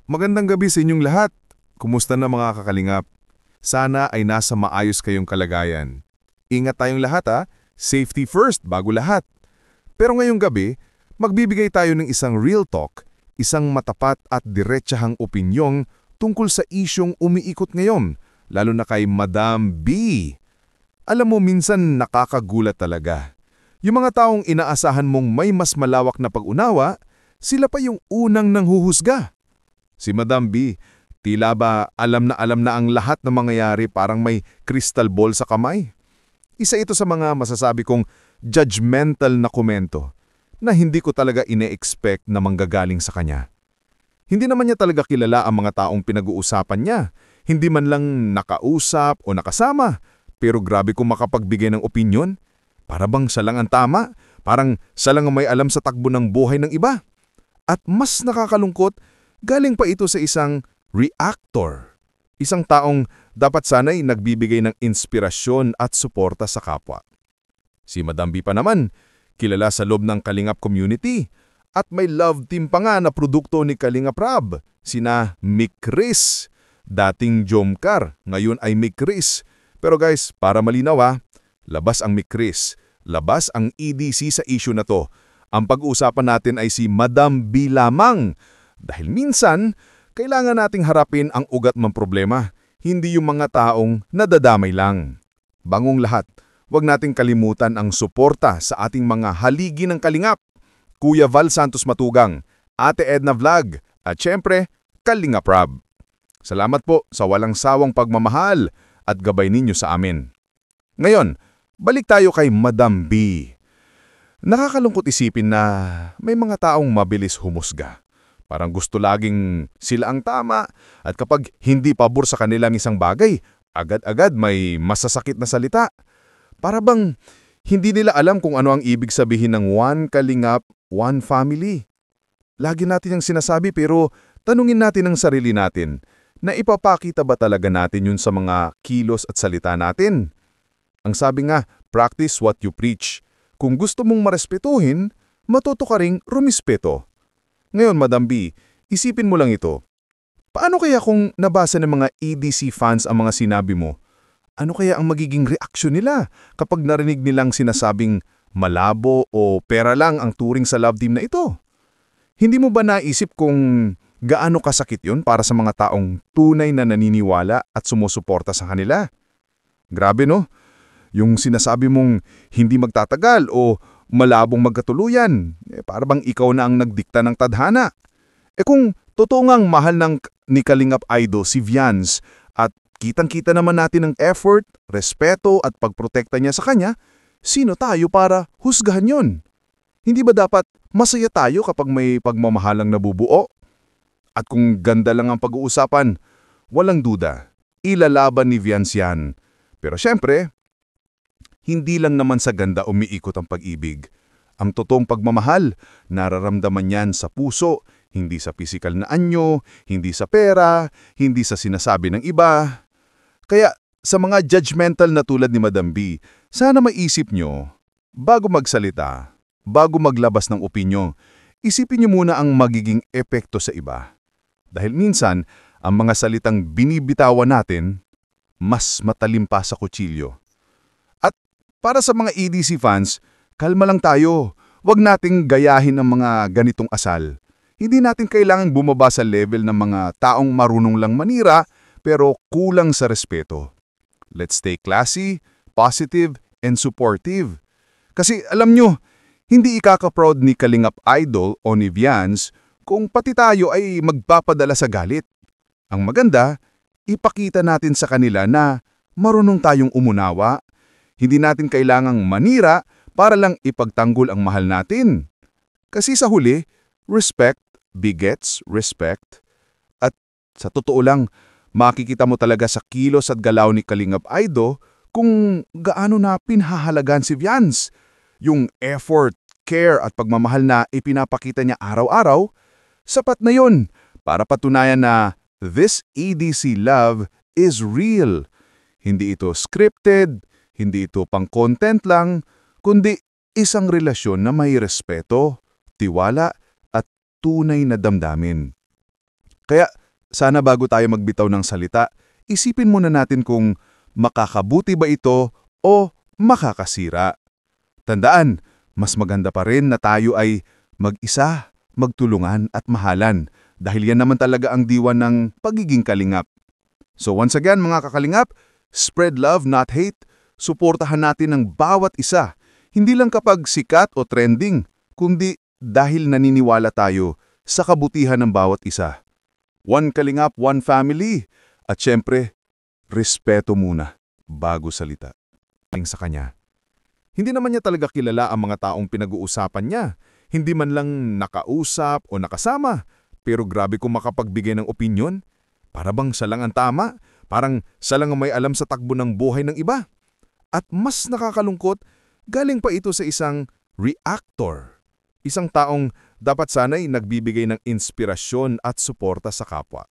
Magandang gabi sa inyong lahat. Kumusta na mga kakalingap? Sana ay nasa maayos kayong kalagayan. Ingat tayong lahat ha. Safety first bago lahat. Pero ngayong gabi, magbibigay tayo ng isang real talk, isang matapat at diretsahang opinyong tungkol sa isyong umiikot ngayon, lalo na kay Madam B. Alam mo, minsan nakakagulat talaga. Yung mga taong inaasahan mong may mas malawak na pag-unawa, sila pa yung unang nanghuhusga. Si Madam B, tila ba alam na ang lahat ng mangyayari, parang may crystal ball sa kamay. Isa ito sa mga masasabi kong judgmental na komento na hindi ko talaga ine-expect na manggagaling sa kanya. Hindi naman niya talaga kilala ang mga taong pinag-uusapan niya. Hindi man lang nakausap o nakasama. Pero grabe kung makapagbigay ng opinyon. Para bang siya lang ang tama? Parang siya lang ang may alam sa takbo ng buhay ng iba. At mas nakakalungkot, galing pa ito sa isang reactor. Isang taong dapat sana'y nagbibigay ng inspirasyon at suporta sa kapwa. Si Madam B pa naman, kilala sa loob ng Kalingap community. At may love team pa nga na produkto ni Kalingap Rab, sina Mick Chris. Dating Jomcar, ngayon ay Mick Chris. Pero guys, para malinaw labas ang Mick Chris, labas ang EDC sa issue na to. Ang pag-uusapan natin ay si Madam B lamang. Dahil minsan, kailangan nating harapin ang ugat ng problema, hindi yung mga taong nadadamay lang. Bangong lahat, huwag nating kalimutan ang suporta sa ating mga haligi ng Kalingap. Kuya Val Santos Matugang, Ate Edna Vlog, at syempre, Kalingap Rab. Salamat po sa walang sawang pagmamahal at gabay ninyo sa amin. Ngayon, balik tayo kay Madam B. Nakakalungkot isipin na may mga taong mabilis humusga. Parang gusto laging sila ang tama at kapag hindi pabor sa kanilang isang bagay, agad-agad may masasakit na salita. Para bang hindi nila alam kung ano ang ibig sabihin ng one Kalingap, one family. Lagi natin yung sinasabi pero tanungin natin ang sarili natin. Na ipapakita ba talaga natin yun sa mga kilos at salita natin? Ang sabi nga, practice what you preach. Kung gusto mong marespetuhin, matuto ka ring rumispeto. Ngayon, Madam B, isipin mo lang ito. Paano kaya kung nabasa ng mga EDC fans ang mga sinabi mo? Ano kaya ang magiging reaksyon nila kapag narinig nilang sinasabing malabo o pera lang ang turing sa love team na ito? Hindi mo ba naisip kung gaano kasakit yun para sa mga taong tunay na naniniwala at sumusuporta sa kanila? Grabe no? Yung sinasabi mong hindi magtatagal o malabong magkatuluyan, para bang ikaw na ang nagdikta ng tadhana. Kung totoo ngang mahal ni Kalingap Idol si Vians at kitang-kita naman natin ang effort, respeto at pagprotekta niya sa kanya, sino tayo para husgahan yon? Hindi ba dapat masaya tayo kapag may pagmamahalang nabubuo? At kung ganda lang ang pag-uusapan, walang duda, ilalaban ni Vians yan. Pero syempre, hindi lang naman sa ganda umiikot ang pag-ibig. Ang totoong pagmamahal, nararamdaman yan sa puso, hindi sa pisikal na anyo, hindi sa pera, hindi sa sinasabi ng iba. Kaya sa mga judgmental na tulad ni Madam B, sana maisip nyo, bago magsalita, bago maglabas ng opinyon, isipin nyo muna ang magiging epekto sa iba. Dahil minsan, ang mga salitang binibitawan natin, mas matalim pa sa kutsilyo. At para sa mga EDC fans, kalma lang tayo. Huwag nating gayahin ang mga ganitong asal. Hindi natin kailangang bumaba sa level ng mga taong marunong lang manira, pero kulang sa respeto. Let's stay classy, positive, and supportive. Kasi alam nyo, hindi ikaka-proud ni Kalingap Idol o ni Vians kung pati tayo ay magpapadala sa galit. Ang maganda, ipakita natin sa kanila na marunong tayong umunawa. Hindi natin kailangang manira para lang ipagtanggol ang mahal natin. Kasi sa huli, respect begets respect. At sa totoo lang, makikita mo talaga sa kilos at galaw ni Kalingap Idol kung gaano na pinahahalagan si Vians. Yung effort, care at pagmamahal na ipinapakita niya araw-araw, sapat na yun para patunayan na this EDC love is real. Hindi ito scripted, hindi ito pang-content lang, kundi isang relasyon na may respeto, tiwala at tunay na damdamin. Kaya sana bago tayo magbitaw ng salita, isipin muna natin kung makakabuti ba ito o makakasira. Tandaan, mas maganda pa rin na tayo ay mag-isa, magtulungan at mahalan dahil yan naman talaga ang diwa ng pagiging kalingap. So once again mga kakalingap, spread love not hate, suportahan natin ang bawat isa, hindi lang kapag sikat o trending, kundi dahil naniniwala tayo sa kabutihan ng bawat isa. One kalingap, one family, at syempre, respeto muna bago salita. Sa kanya. Hindi naman niya talaga kilala ang mga taong pinag-uusapan niya. Hindi man lang nakausap o nakasama. Pero grabe kung makapagbigay ng opinyon. Para bang siya lang ang tama. Parang siya lang ang may alam sa takbo ng buhay ng iba. At mas nakakalungkot, galing pa ito sa isang reactor. Isang taong dapat sana'y nagbibigay ng inspirasyon at suporta sa kapwa.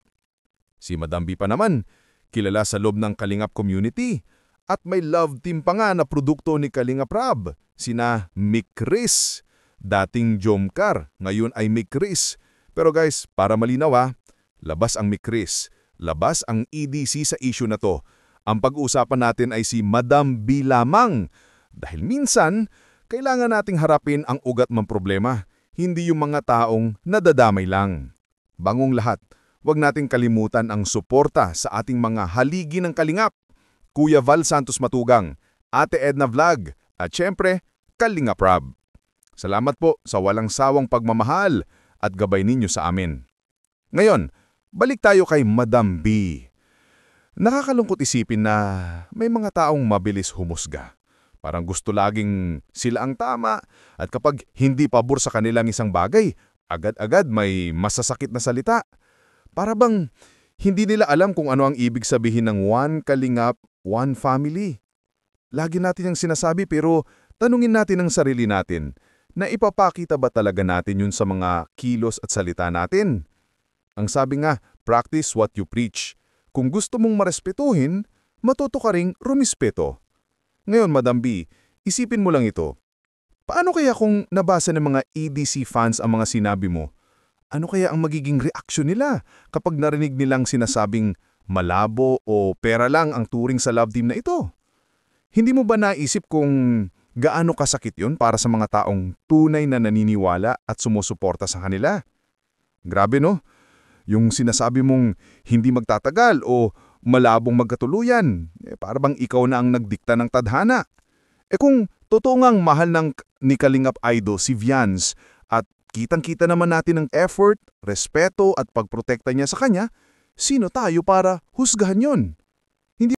Si Madam B pa naman, kilala sa loob ng Kalingap community. At may love team pa nga na produkto ni Kalingap Rab, sina Mick Chris. Dating Jomcar, ngayon ay Mick Chris. Pero guys, para malinaw labas ang Mick Chris, labas ang EDC sa issue na to. Ang pag-uusapan natin ay si Madam B lamang. Dahil minsan, kailangan nating harapin ang ugat ng problema, hindi yung mga taong nadadamay lang. Bangong lahat, huwag nating kalimutan ang suporta sa ating mga haligi ng Kalingap. Kuya Val Santos Matugang, Ate Edna Vlog, at syempre, Kalingap Rab. Salamat po sa walang sawang pagmamahal at gabay ninyo sa amin. Ngayon, balik tayo kay Madam B. Nakakalungkot isipin na may mga taong mabilis humusga. Parang gusto laging sila ang tama at kapag hindi pabor sa kanilang isang bagay, agad-agad may masasakit na salita. Para bang hindi nila alam kung ano ang ibig sabihin ng one kalingap, one family. Lagi natin yung sinasabi pero tanungin natin ang sarili natin na ipapakita ba talaga natin yun sa mga kilos at salita natin? Ang sabi nga, practice what you preach. Kung gusto mong marespetuhin, matuto ka ring rumispeto. Ngayon, Madam B, isipin mo lang ito. Paano kaya kung nabasa ng mga EDC fans ang mga sinabi mo? Ano kaya ang magiging reaksyon nila kapag narinig nilang sinasabing malabo o pera lang ang turing sa love team na ito? Hindi mo ba naisip kung gaano kasakit yun para sa mga taong tunay na naniniwala at sumusuporta sa kanila? Grabe no? Yung sinasabi mong hindi magtatagal o malabong magkatuluyan, para bang ikaw na ang nagdikta ng tadhana. Kung totoo ngang mahal ni Kalingap Idol si Vians at kitang-kita naman natin ang effort, respeto at pagprotekta niya sa kanya, sino tayo para husgahan yon?